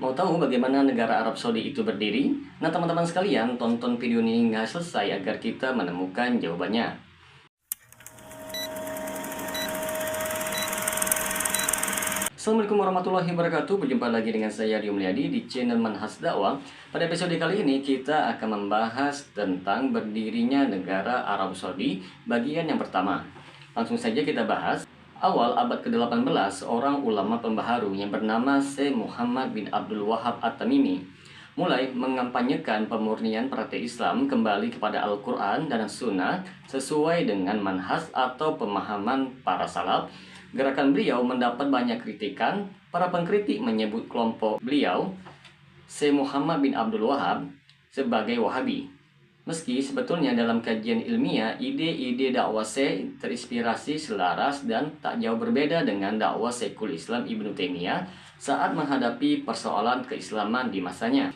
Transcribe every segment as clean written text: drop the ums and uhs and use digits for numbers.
Mau tahu bagaimana negara Arab Saudi itu berdiri? Nah, teman-teman sekalian, tonton video ini hingga selesai agar kita menemukan jawabannya. Assalamualaikum warahmatullahi wabarakatuh. Berjumpa lagi dengan saya Rio Mulyadi di channel Manhaj Dakwah. Pada episode kali ini kita akan membahas tentang berdirinya negara Arab Saudi bagian yang pertama. Langsung saja kita bahas. Awal abad ke-18, seorang ulama pembaharu yang bernama Syekh Muhammad bin Abdul Wahab At-Tamimi mulai mengampanyekan pemurnian partai Islam kembali kepada Al-Quran dan Sunnah sesuai dengan manhaj atau pemahaman para salaf. Gerakan beliau mendapat banyak kritikan. Para pengkritik menyebut kelompok beliau, Syekh Muhammad bin Abdul Wahab, sebagai Wahabi. Meski sebetulnya dalam kajian ilmiah, ide-ide dakwah Syekh terinspirasi selaras dan tak jauh berbeda dengan dakwah Syekhul Islam Ibnu Taimiyah saat menghadapi persoalan keislaman di masanya.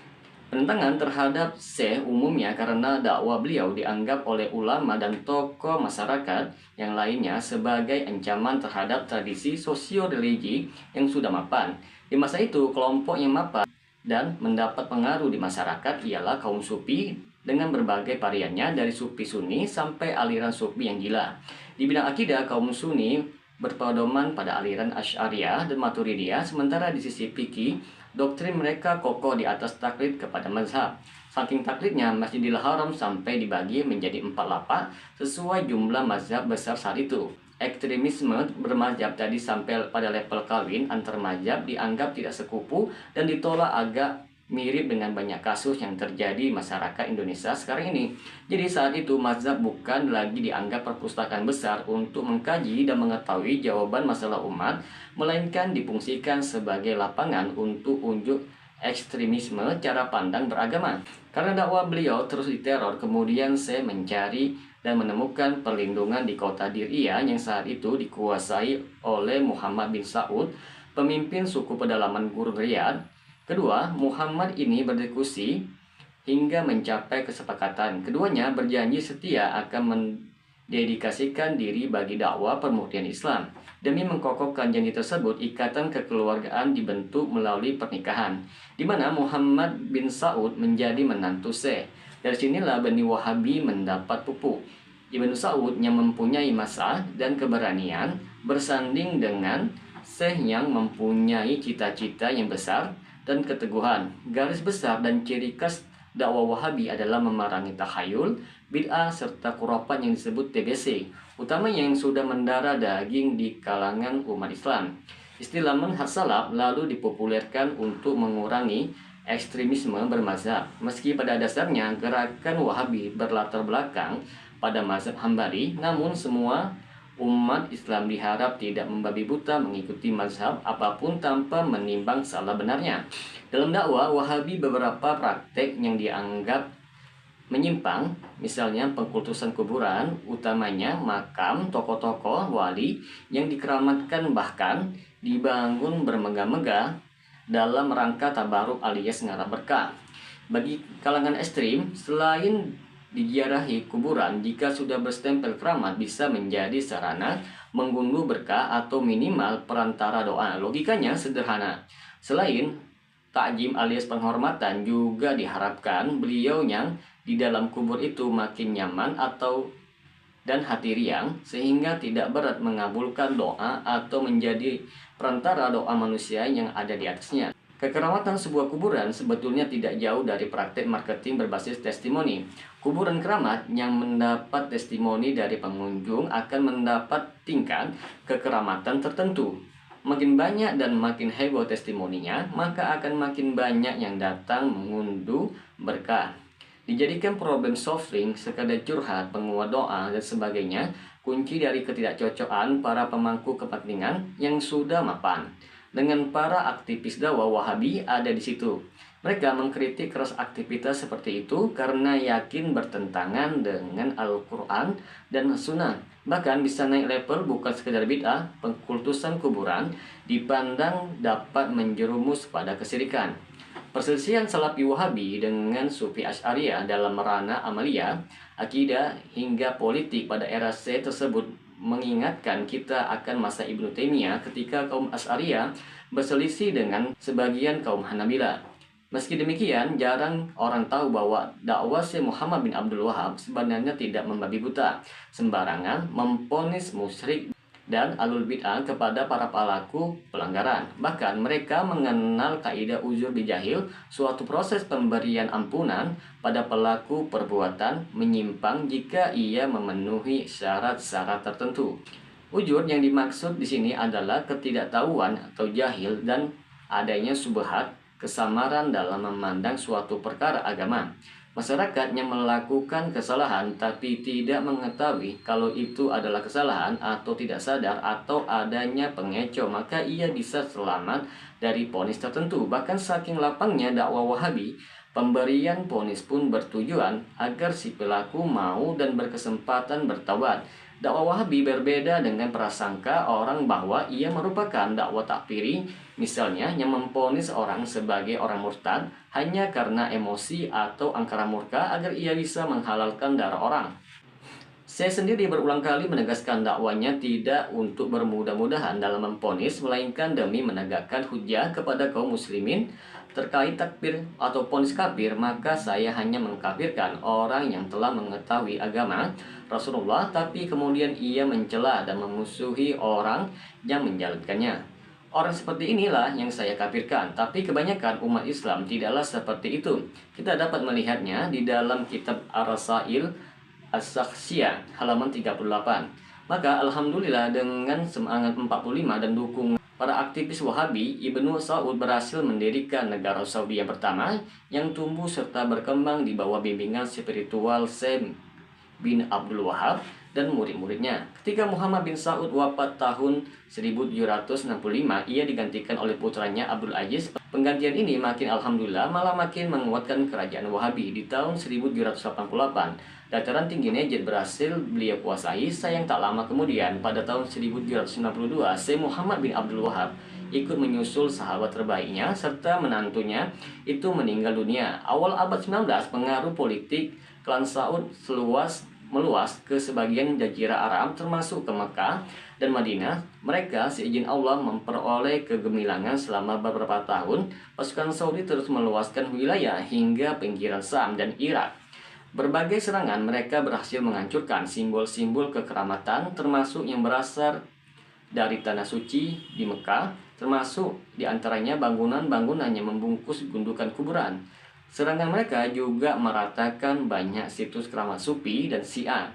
Penentangan terhadap Syekh umumnya karena dakwah beliau dianggap oleh ulama dan tokoh masyarakat yang lainnya sebagai ancaman terhadap tradisi sosio-religi yang sudah mapan. Di masa itu, kelompok yang mapan dan mendapat pengaruh di masyarakat ialah kaum Sufi dengan berbagai variannya dari Sufi Sunni sampai aliran Sufi yang gila. Di bidang akidah, kaum Sunni berpedoman pada aliran Asy'ariyah dan Maturidiyah, sementara di sisi fikih, doktrin mereka kokoh di atas taklid kepada mazhab. Saking taklidnya, Masjidil Haram sampai dibagi menjadi 4 lapak sesuai jumlah mazhab besar saat itu. Ekstremisme bermazhab tadi sampai pada level kawin antar mazhab dianggap tidak sekufu dan ditolak, agak mirip dengan banyak kasus yang terjadi di masyarakat Indonesia sekarang ini. Jadi saat itu mazhab bukan lagi dianggap perpustakaan besar untuk mengkaji dan mengetahui jawaban masalah umat, melainkan difungsikan sebagai lapangan untuk unjuk ekstremisme cara pandang beragama. Karena dakwah beliau terus diteror, kemudian saya mencari dan menemukan perlindungan di kota Diriyah yang saat itu dikuasai oleh Muhammad bin Saud, pemimpin suku pedalaman Gurun Riyadh. Kedua, Muhammad ini berdiskusi hingga mencapai kesepakatan. Keduanya berjanji setia akan mendedikasikan diri bagi dakwah pemurnian Islam. Demi mengkokohkan janji tersebut, ikatan kekeluargaan dibentuk melalui pernikahan, di mana Muhammad bin Saud menjadi menantu Syekh. Dari sinilah benih Wahabi mendapat pupuk. Ibnu Saud yang mempunyai masa dan keberanian bersanding dengan Syekh yang mempunyai cita-cita yang besar dan keteguhan. Garis besar dan ciri khas dakwah Wahabi adalah memerangi takhayul, bid'ah, serta khurafat yang disebut TBC, utamanya yang sudah mendarah daging di kalangan umat Islam. Istilah manhaj salaf lalu dipopulerkan untuk mengurangi ekstremisme bermazhab. Meski pada dasarnya gerakan Wahabi berlatar belakang pada mazhab Hambali, namun semua umat Islam diharap tidak membabi buta mengikuti mazhab apapun tanpa menimbang salah benarnya. Dalam dakwah Wahabi, beberapa praktek yang dianggap menyimpang, misalnya pengkultusan kuburan, utamanya makam tokoh-tokoh wali yang dikeramatkan, bahkan dibangun bermegah-megah dalam rangka tabaruk alias ngarap berkah. Bagi kalangan ekstrim, selain diziarahi kuburan, jika sudah berstempel keramat bisa menjadi sarana mengunduh berkah atau minimal perantara doa. Logikanya sederhana. Selain takjim alias penghormatan, juga diharapkan beliau yang di dalam kubur itu makin nyaman dan hati riang, sehingga tidak berat mengabulkan doa atau menjadi perantara doa manusia yang ada di atasnya. Kekeramatan sebuah kuburan sebetulnya tidak jauh dari praktek marketing berbasis testimoni. Kuburan keramat yang mendapat testimoni dari pengunjung akan mendapat tingkat kekeramatan tertentu. Makin banyak dan makin heboh testimoninya, maka akan makin banyak yang datang mengunduh berkah. Dijadikan problem solving, sekadar curhat, penguat doa, dan sebagainya, kunci dari ketidakcocokan para pemangku kepentingan yang sudah mapan dengan para aktivis dakwah Wahabi ada di situ. Mereka mengkritik keras aktivitas seperti itu karena yakin bertentangan dengan Al-Quran dan Sunnah. Bahkan bisa naik level bukan sekedar bid'ah, pengkultusan kuburan dipandang dapat menjerumus pada kesyirikan. Perselisihan Salafi Wahabi dengan Sufi Asy'ariyah dalam ranah amaliyah, akidah hingga politik pada era C tersebut mengingatkan kita akan masa Ibnu Taimiyah ketika kaum Asy'ariyah berselisih dengan sebagian kaum Hanabilah. Meski demikian, jarang orang tahu bahwa dakwah Syekh Muhammad bin Abdul Wahab sebenarnya tidak membabi buta, sembarangan memponis musyrik dan alul bid'ah kepada para pelaku pelanggaran. Bahkan mereka mengenal kaidah uzur bijahil, suatu proses pemberian ampunan pada pelaku perbuatan menyimpang jika ia memenuhi syarat-syarat tertentu. Ujur yang dimaksud di sini adalah ketidaktahuan atau jahil dan adanya subhat, kesamaran dalam memandang suatu perkara agama. Masyarakat yang melakukan kesalahan tapi tidak mengetahui kalau itu adalah kesalahan atau tidak sadar atau adanya pengecoh, maka ia bisa selamat dari vonis tertentu. Bahkan saking lapangnya dakwah Wahabi, pemberian vonis pun bertujuan agar si pelaku mau dan berkesempatan bertaubat. Dakwah Wahabi berbeda dengan prasangka orang bahwa ia merupakan dakwah takfiri, misalnya yang memvonis orang sebagai orang murtad hanya karena emosi atau angkara murka agar ia bisa menghalalkan darah orang. Saya sendiri berulang kali menegaskan dakwanya tidak untuk bermudah-mudahan dalam memvonis, melainkan demi menegakkan hujah kepada kaum muslimin terkait takfir atau vonis kafir. Maka saya hanya mengkafirkan orang yang telah mengetahui agama Rasulullah tapi kemudian ia mencela dan memusuhi orang yang menjalankannya. Orang seperti inilah yang saya kafirkan, tapi kebanyakan umat Islam tidaklah seperti itu. Kita dapat melihatnya di dalam kitab Ar-Rasail As-Sakhsiyah halaman 38. Maka alhamdulillah dengan semangat 45 dan dukung para aktivis Wahabi, Ibnu Saud berhasil mendirikan negara Saudi yang pertama yang tumbuh serta berkembang di bawah bimbingan spiritual Syekh bin Abdul Wahab dan murid-muridnya. Ketika Muhammad bin Saud wafat tahun 1765, ia digantikan oleh putranya Abdul Aziz. Penggantian ini makin alhamdulillah malah makin menguatkan kerajaan Wahabi. Di tahun 1788, dataran tinggi Najd berhasil beliau kuasai. Sayang tak lama kemudian, pada tahun 1792, Syekh Muhammad bin Abdul Wahab ikut menyusul sahabat terbaiknya serta menantunya itu meninggal dunia. Awal abad 19, pengaruh politik klan Saud meluas ke sebagian jazirah Arab termasuk ke Mekah dan Madinah. Mereka seizin Allah memperoleh kegemilangan selama beberapa tahun. Pasukan Saudi terus meluaskan wilayah hingga pinggiran Sam dan Irak. Berbagai serangan mereka berhasil menghancurkan simbol-simbol kekeramatan termasuk yang berasal dari tanah suci di Mekah, termasuk diantaranya bangunan-bangunan yang membungkus gundukan kuburan. Serangan mereka juga meratakan banyak situs keramat Sufi dan Syiah.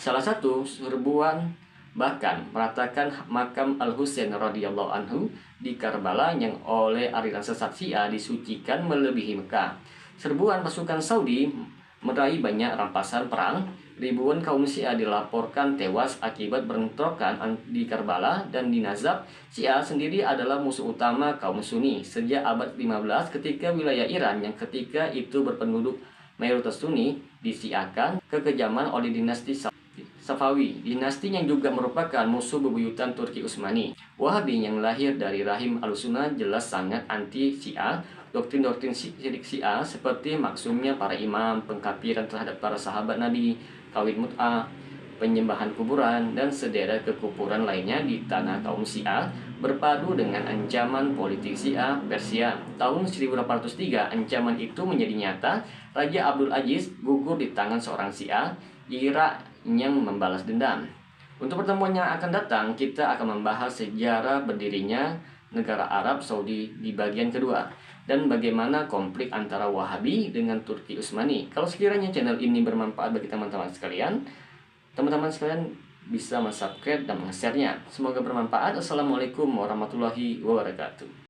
Salah satu serbuan bahkan meratakan makam Al-Husain radhiyallahu anhu di Karbala yang oleh aliran sesat Syiah disucikan melebihi Mekah. Serbuan pasukan Saudi meraih banyak rampasan perang. Ribuan kaum Syiah dilaporkan tewas akibat bentrokan di Karbala dan di Najaf. Syiah sendiri adalah musuh utama kaum Sunni sejak abad 15 ketika wilayah Iran yang ketika itu berpenduduk mayoritas Sunni disiakan kekejaman oleh dinasti Safawi, dinasti yang juga merupakan musuh bebuyutan Turki Utsmani. Wahabi yang lahir dari rahim Ahlussunnah jelas sangat anti Syiah. Doktrin-doktrin syirik Syiah seperti maksumnya para imam, pengkafiran terhadap para sahabat Nabi, kawin mut'ah, penyembahan kuburan, dan sederet kekufuran lainnya di tanah kaum Syiah berpadu dengan ancaman politik Syiah Persia. Tahun 1803, ancaman itu menjadi nyata. Raja Abdul Aziz gugur di tangan seorang Syiah Irak yang membalas dendam. Untuk pertemuan yang akan datang, kita akan membahas sejarah berdirinya negara Arab Saudi di bagian kedua dan bagaimana konflik antara Wahabi dengan Turki Utsmani. Kalau sekiranya channel ini bermanfaat bagi teman-teman sekalian bisa subscribe dan share-nya. Semoga bermanfaat. Assalamualaikum warahmatullahi wabarakatuh.